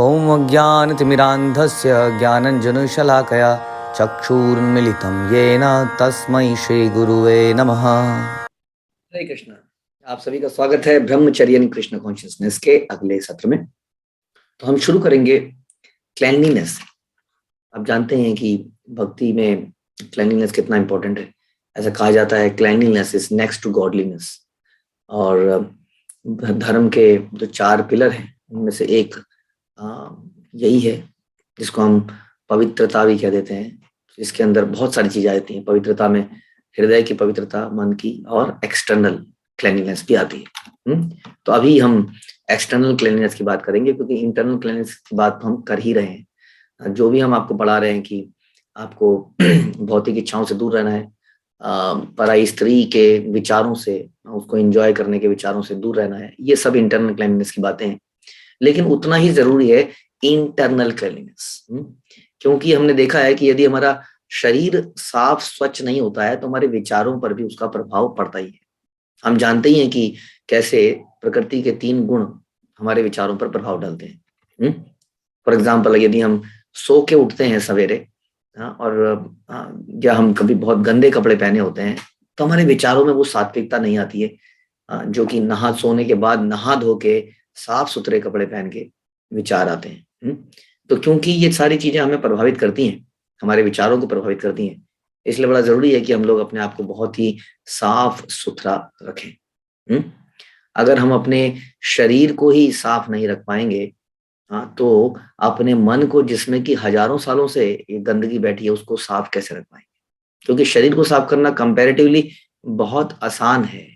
ॐ अज्ञानतिमिरान्धस्य ज्ञानञ्जनशलाकया चक्षुरुन्मिलितं येन तस्मै श्रीगुरुवे नमः। हरे कृष्ण। आप सभी का स्वागत है ब्रह्मचर्य कृष्ण कॉन्शियसनेस के अगले सत्र में। तो हम शुरू करेंगे क्लैनलीनेस। आप जानते हैं कि भक्ति में क्लैनलीनेस कितना इंपॉर्टेंट है। ऐसा कहा जाता है cleanliness is next to godliness. और धर्म के जो 4 पिलर हैं उनमें से एक यही है जिसको हम पवित्रता भी कह देते हैं। इसके अंदर बहुत सारी चीजें आती हैं। पवित्रता में हृदय की पवित्रता, मन की, और एक्सटर्नल क्लीनलीनेस भी आती है। तो अभी हम एक्सटर्नल क्लीनलीनेस की बात करेंगे, क्योंकि इंटरनल क्लीनलीनेस की बात हम कर ही रहे हैं। जो भी हम आपको पढ़ा रहे हैं कि आपको भौतिक इच्छाओं से दूर रहना है, पराई स्त्री के विचारों से, उसको एंजॉय करने के विचारों से दूर रहना है, ये सब इंटरनल क्लीनलीनेस की बातें हैं। लेकिन उतना ही जरूरी है इंटरनल क्लीनलीनेस, क्योंकि हमने देखा है कि यदि हमारा शरीर साफ स्वच्छ नहीं होता है तो हमारे विचारों पर भी उसका प्रभाव पड़ता ही है। हम जानते ही हैं कि कैसे प्रकृति के 3 गुण हमारे विचारों पर प्रभाव डालते हैं। फॉर एग्जाम्पल, यदि हम सो के उठते हैं सवेरे, और या हम कभी बहुत गंदे कपड़े पहने होते हैं, तो हमारे विचारों में वो सात्विकता नहीं आती है जो कि नहा सोने के बाद नहा धो के साफ सुथरे कपड़े पहन के विचार आते हैं। तो क्योंकि ये सारी चीजें हमें प्रभावित करती हैं, हमारे विचारों को प्रभावित करती हैं, इसलिए बड़ा जरूरी है कि हम लोग अपने आप को बहुत ही साफ सुथरा रखें। अगर हम अपने शरीर को ही साफ नहीं रख पाएंगे, तो अपने मन को, जिसमें कि हजारों सालों से ये गंदगी बैठी है, उसको साफ कैसे रख पाएंगे? क्योंकि शरीर को साफ करना कंपैरेटिवली बहुत आसान है।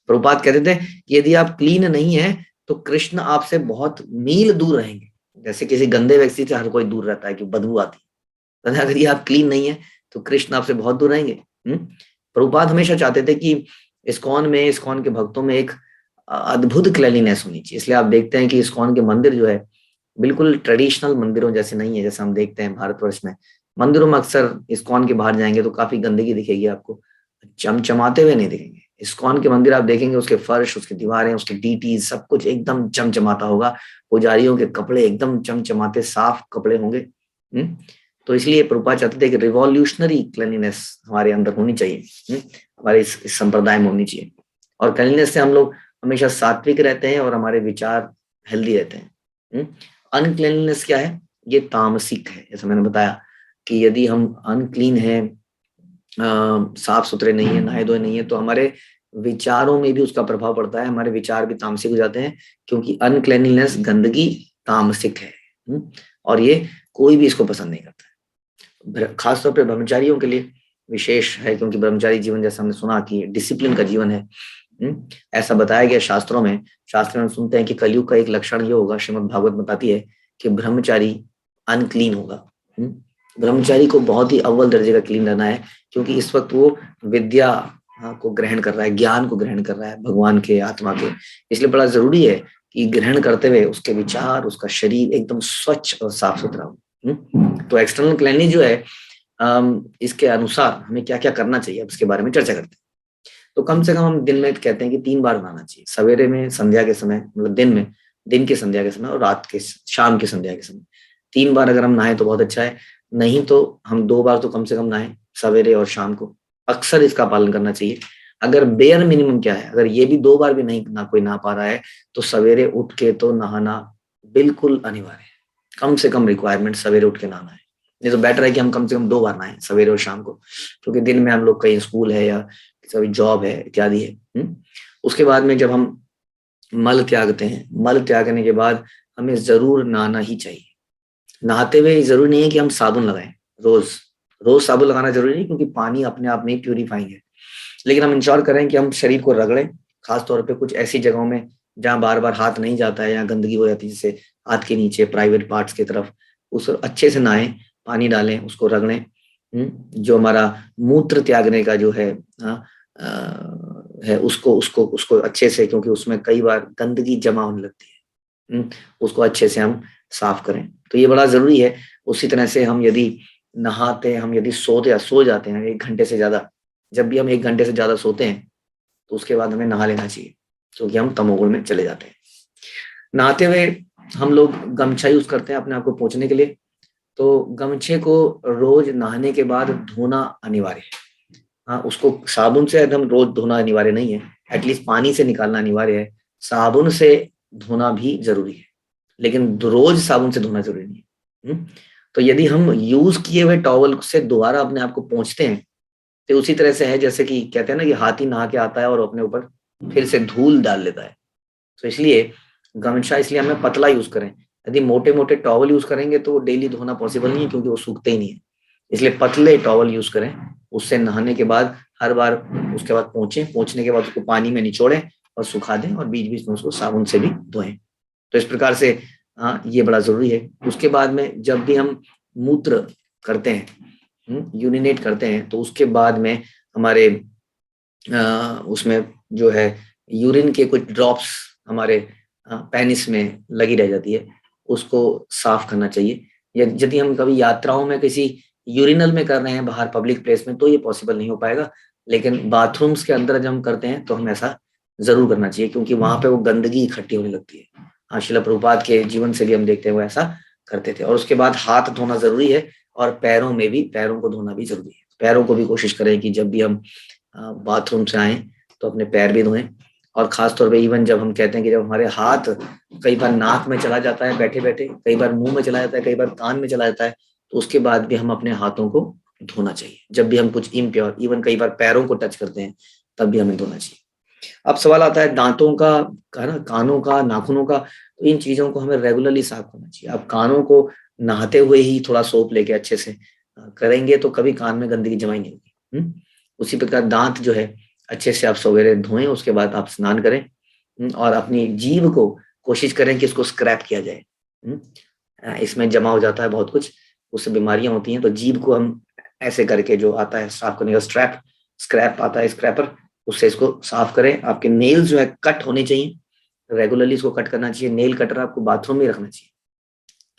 प्रभुपाद कहते थे कि यदि आप क्लीन नहीं है तो कृष्ण आपसे बहुत मील दूर रहेंगे। जैसे किसी गंदे व्यक्ति से हर कोई दूर रहता है कि बदबू आती है, तो अगर ये आप क्लीन नहीं है तो कृष्ण आपसे बहुत दूर रहेंगे। प्रभुपाद हमेशा चाहते थे कि इस्कॉन के भक्तों में एक अद्भुत क्लीनलीनेस होनी चाहिए। इसलिए आप देखते हैं कि इस्कॉन के मंदिर जो है बिल्कुल ट्रेडिशनल मंदिरों जैसे नहीं है, जैसे हम देखते हैं भारतवर्ष में। मंदिरों में अक्सर इस्कॉन के बाहर जाएंगे तो काफी गंदगी दिखेगी आपको, चमचमाते हुए नहीं दिखेंगे। इस्कॉन के मंदिर आप देखेंगे, उसके फर्श, उसकी दीवारें, उसके डीटीज, सब कुछ एकदम चमचमाता होगा। पुजारियों के कपड़े एकदम चमचमाते साफ कपड़े होंगे। तो इसलिए प्रभुपाद चाहते थे कि रिवॉल्यूशनरी क्लीनलीनेस हमारे अंदर होनी चाहिए, हमारे इस संप्रदाय में होनी चाहिए। और क्लीनलीनेस से हम लोग हमेशा सात्विक रहते हैं और हमारे विचार हेल्दी रहते हैं। अनक्लीनलीनेस क्या है? ये तामसिक है। जैसा मैंने बताया कि यदि हम अनक्लीन है, साफ सुथरे नहीं है, नहाए धोए नहीं है, तो हमारे विचारों में भी उसका प्रभाव पड़ता है। हमारे विचार भी तामसिक हो जाते हैं, क्योंकि अनक्लीनलीनेस, गंदगी, तामसिक है। और ये कोई भी इसको पसंद नहीं करता है। खासतौर पर ब्रह्मचारियों के लिए विशेष है, क्योंकि ब्रह्मचारी जीवन, जैसा हमने सुना, कि डिसिप्लिन का जीवन है। ऐसा बताया गया शास्त्रों में। शास्त्रों में सुनते हैं कि कलयुग का एक लक्षण ये होगा, श्रीमद् भागवत बताती है कि ब्रह्मचारी अनक्लीन होगा। ब्रह्मचारी को बहुत ही अव्वल दर्जे का क्लीन रहना है, क्योंकि इस वक्त वो विद्या को ग्रहण कर रहा है, ज्ञान को ग्रहण कर रहा है, भगवान के, आत्मा के। इसलिए बड़ा जरूरी है कि ग्रहण करते हुए उसके विचार, उसका शरीर एकदम स्वच्छ और साफ सुथरा हो। तो एक्सटर्नल क्लीनिंग जो है, इसके अनुसार हमें क्या क्या करना चाहिए, अब इसके बारे में चर्चा करते हैं। तो कम से कम हम दिन में कहते हैं कि 3 बार नहाना चाहिए। सवेरे में, संध्या के समय, मतलब दिन में, दिन की संध्या के समय, और रात के, शाम की संध्या के समय। 3 बार अगर हम नहाए तो बहुत अच्छा है। नहीं तो हम 2 बार तो कम से कम नहाए, सवेरे और शाम को। अक्सर इसका पालन करना चाहिए। अगर बेयर मिनिमम क्या है, अगर ये भी 2 बार भी नहीं ना कोई नहा पा रहा है, तो सवेरे उठ के तो नहाना बिल्कुल अनिवार्य है। कम से कम रिक्वायरमेंट सवेरे उठ के नहाना है। नहीं तो बेटर है कि हम कम से कम 2 बार नहाए, सवेरे और शाम को, क्योंकि दिन में हम लोग कहीं स्कूल है या कभी जॉब है इत्यादि है। उसके बाद में जब हम मल त्यागते हैं, मल त्यागने के बाद हमें जरूर नहाना ही चाहिए। नहाते हुए जरूरी नहीं है कि हम साबुन लगाएं रोज। रोज साबुन लगाना जरूरी नहीं, क्योंकि पानी अपने आप में प्यूरिफाइंग है। लेकिन हम इंश्योर करें कि हम शरीर को रगड़ें, खासतौर पे कुछ ऐसी जगहों में जहां बार बार हाथ नहीं जाता है या गंदगी हो जाती है, जैसे हाथ के नीचे प्राइवेट पार्ट्स की तरफ, उस अच्छे से नहाएं, पानी डालें, उसको रगड़ें। जो हमारा मूत्र त्यागने का जो है, उसको उसको उसको अच्छे से, क्योंकि उसमें कई बार गंदगी जमा होने लगती है, उसको अच्छे से हम साफ करें। तो ये बड़ा जरूरी है। उसी तरह से हम यदि नहाते हैं, हम यदि सोते या सो जाते हैं 1 घंटे से ज्यादा, जब भी हम 1 घंटे से ज्यादा सोते हैं, तो उसके बाद हमें नहा लेना चाहिए, क्योंकि हम तमोगुण में चले जाते हैं। नहाते हुए हम लोग गमछा यूज करते हैं अपने आप को पोंछने के लिए। तो गमछे को रोज नहाने के बाद धोना अनिवार्य है। हाँ, उसको साबुन से एकदम रोज धोना अनिवार्य नहीं है, एटलीस्ट पानी से निकालना अनिवार्य है। साबुन से धोना भी जरूरी है, लेकिन रोज साबुन से धोना जरूरी नहीं है। तो यदि हम यूज किए हुए टॉवल से दोबारा अपने आप को पोंछते हैं, तो उसी तरह से है जैसे कि कहते हैं ना कि हाथी नहा के आता है और अपने ऊपर फिर से धूल डाल लेता है। तो इसलिए गमछा इसलिए हमें पतला यूज करें। यदि मोटे मोटे टॉवल यूज करेंगे तो डेली धोना पॉसिबल नहीं है, क्योंकि वो सूखते ही नहीं है। इसलिए पतले टॉवल यूज करें, उससे नहाने के बाद हर बार उसके बाद पोंछने के बाद उसको पानी में निचोड़ें और सुखा दें, और बीच बीच में उसको साबुन से भी धोएं। तो इस प्रकार से ये बड़ा जरूरी है। उसके बाद में जब भी हम मूत्र करते हैं, यूरिनेट करते हैं, तो उसके बाद में हमारे उसमें जो है यूरिन के कुछ ड्रॉप्स हमारे पेनिस में लगी रह जाती है, उसको साफ करना चाहिए। यदि हम कभी यात्राओं में किसी यूरिनल में कर रहे हैं बाहर पब्लिक प्लेस में, तो ये पॉसिबल नहीं हो पाएगा, लेकिन बाथरूम्स के अंदर जब हम करते हैं तो हम ऐसा जरूर करना चाहिए, क्योंकि वहां पे वो गंदगी इकट्ठी होने लगती है। हाँ, शिला प्रभुपाद के जीवन से भी हम देखते हैं वो ऐसा करते थे। और उसके बाद हाथ धोना जरूरी है, और पैरों में भी, पैरों को धोना भी जरूरी है। पैरों को भी कोशिश करें कि जब भी हम बाथरूम से आए तो अपने पैर भी धोएं। और खासतौर पे इवन जब हम कहते हैं कि जब हमारे हाथ कई बार नाक में चला जाता है बैठे बैठे, कई बार मुंह में चला जाता है, कई बार कान में चला जाता है, तो उसके बाद भी हम अपने हाथों को धोना चाहिए। जब भी हम कुछ इम्प्योर, इवन कई बार पैरों को टच करते हैं, तब भी हमें धोना चाहिए। अब सवाल आता है दांतों का, ना कानों का, नाखूनों का। तो इन चीजों को हमें रेगुलरली साफ करना चाहिए। अब कानों को नहाते हुए ही थोड़ा सोप लेके अच्छे से करेंगे तो कभी कान में गंदगी जमा ही नहीं होगी। उसी प्रकार दांत जो है अच्छे से आप सवेरे धोएं, उसके बाद आप स्नान करें। और अपनी जीभ को कोशिश करें कि इसको स्क्रैप किया जाए। इसमें जमा हो जाता है बहुत कुछ, उससे बीमारियां होती हैं। तो जीभ को हम ऐसे करके, जो आता है साफ करने का स्क्रैप आता है, स्क्रैपर, उससे इसको साफ करें। आपके नेल्स जो है कट होने चाहिए, रेगुलरली इसको कट करना चाहिए। नेल कटर आपको बाथरूम में रखना चाहिए,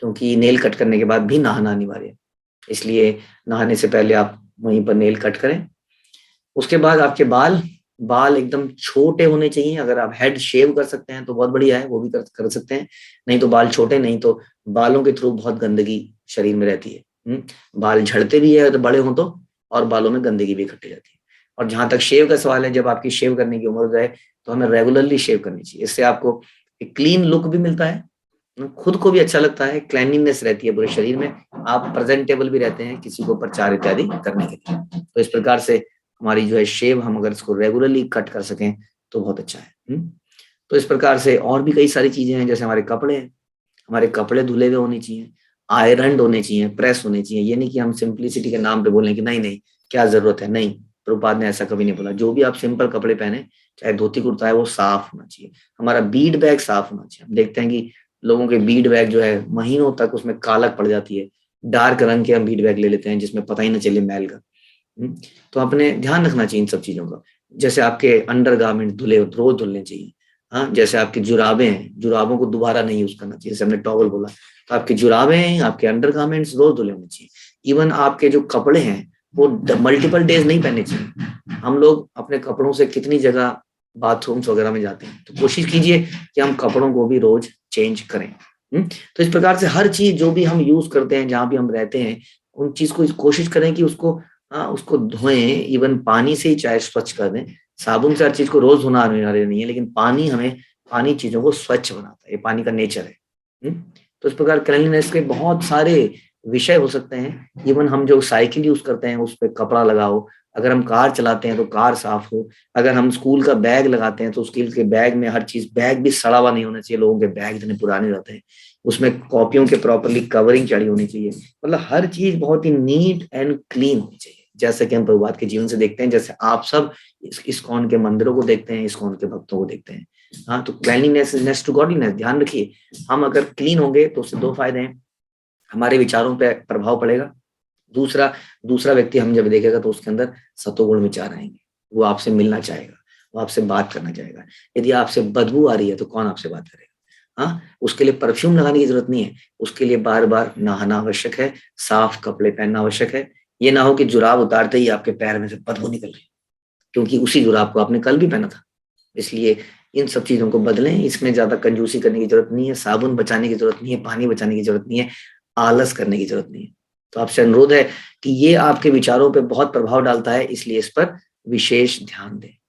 क्योंकि नेल कट करने के बाद भी नहाना अनिवार्य है। इसलिए नहाने से पहले आप वहीं पर नेल कट करें। उसके बाद आपके बाल बाल एकदम छोटे होने चाहिए। अगर आप हेड शेव कर सकते हैं तो बहुत बढ़िया है, वो भी कर सकते हैं। नहीं तो बाल छोटे, नहीं तो बालों के थ्रू बहुत गंदगी शरीर में रहती है। बाल झड़ते भी है तो बड़े हों तो, और बालों में गंदगी भी इकट्ठी जाती है। और जहां तक शेव का सवाल है, जब आपकी शेव करने की उम्र जाए तो हमें रेगुलरली शेव करनी चाहिए। इससे आपको एक क्लीन लुक भी मिलता है, खुद को भी अच्छा लगता है, क्लैनलीनेस रहती है पूरे शरीर में, आप प्रेजेंटेबल भी रहते हैं किसी को प्रचार इत्यादि करने के लिए। तो इस प्रकार से हमारी जो है शेव, हम अगर इसको रेगुलरली कट कर सकें तो बहुत अच्छा है। तो इस प्रकार से और भी कई सारी चीजें हैं, जैसे हमारे कपड़े हैं, हमारे कपड़े धुले हुए होने चाहिए, आयरन होने चाहिए, प्रेस होने चाहिए। ये नहीं कि हम सिंप्लिसिटी के नाम पे बोलें कि नहीं नहीं क्या जरूरत है, नहीं, प्रभुपाद ने ऐसा कभी नहीं बोला। जो भी आप सिंपल कपड़े पहने, चाहे धोती कुर्ता है, वो साफ होना चाहिए। हमारा बीड बैग साफ होना चाहिए। हम देखते हैं कि लोगों के बीड बैग जो है महीनों तक उसमें कालक पड़ जाती है, डार्क रंग के हम बीड बैग ले लेते हैं जिसमें पता ही ना चले मैल का। तो अपने ध्यान रखना चाहिए इन सब चीजों का। जैसे आपके अंडर गारमेंट धुले रोज धुलने चाहिए। हाँ, जैसे आपकी जुराबें हैं, जुराबों को दोबारा नहीं यूज करना चाहिए। जैसे हमने टॉवल बोला, तो आपकी जुराबें हैं, आपके अंडर गारमेंट्स रोज धुले होने चाहिए। इवन आपके जो कपड़े हैं वो मल्टीपल डेज नहीं पहनने चाहिए। हम लोग अपने कपड़ों से कितनी जगह बाथरूम्स वगैरह में जाते हैं, तो कोशिश कीजिए कि हम कपड़ों को भी रोज चेंज करें। तो इस प्रकार से हर चीज जो भी हम यूज करते हैं, जहां भी हम रहते हैं, उन चीज को कोशिश करें कि उसको धोएं। इवन पानी से ही चाहे स्वच्छ कर दें। साबुन से हर चीज को रोज धोना अनिवार्य नहीं है, लेकिन पानी चीजों को स्वच्छ बनाता है, ये पानी का नेचर है। तो इस प्रकार क्लीनलीनेस के बहुत सारे विषय हो सकते हैं। इवन हम जो साइकिल यूज करते हैं उस पर कपड़ा लगाओ, अगर हम कार चलाते हैं तो कार साफ हो, अगर हम स्कूल का बैग लगाते हैं तो स्कूल के बैग में हर चीज, बैग भी सड़ा हुआ नहीं होना चाहिए। लोगों के बैग इतने पुराने रहते हैं, उसमें कॉपियों के प्रॉपरली कवरिंग चढ़ी होनी चाहिए। मतलब हर चीज बहुत ही नीट एंड क्लीन होनी चाहिए, जैसे कि हम प्रभुपाद के जीवन से देखते हैं, जैसे आप सब इस्कॉन के मंदिरों को देखते हैं, इस्कॉन के भक्तों को देखते हैं। हाँ, तो cleanliness is next to godliness. ध्यान रखिए, हम अगर क्लीन होंगे तो उससे दो फायदे हैं। हमारे विचारों पे प्रभाव पड़ेगा। दूसरा दूसरा व्यक्ति हम जब देखेगा तो उसके अंदर सतोगुण विचार आएंगे, वो आपसे मिलना चाहेगा, वो आपसे बात करना चाहेगा। यदि आपसे बदबू आ रही है तो कौन आपसे बात करेगा? हाँ, उसके लिए परफ्यूम लगाने की जरूरत नहीं है, उसके लिए बार बार नहाना आवश्यक है, साफ कपड़े पहनना आवश्यक है। ये ना हो कि जुराब उतारते ही आपके पैर में से बदबू निकल रही, क्योंकि उसी जुराब को आपने कल भी पहना था। इसलिए इन सब चीजों को बदलें। इसमें ज्यादा कंजूसी करने की जरूरत नहीं है, साबुन बचाने की जरूरत नहीं है, पानी बचाने की जरूरत नहीं है, आलस करने की जरूरत नहीं है। तो आपसे अनुरोध है कि ये आपके विचारों पे बहुत प्रभाव डालता है, इसलिए इस पर विशेष ध्यान दें।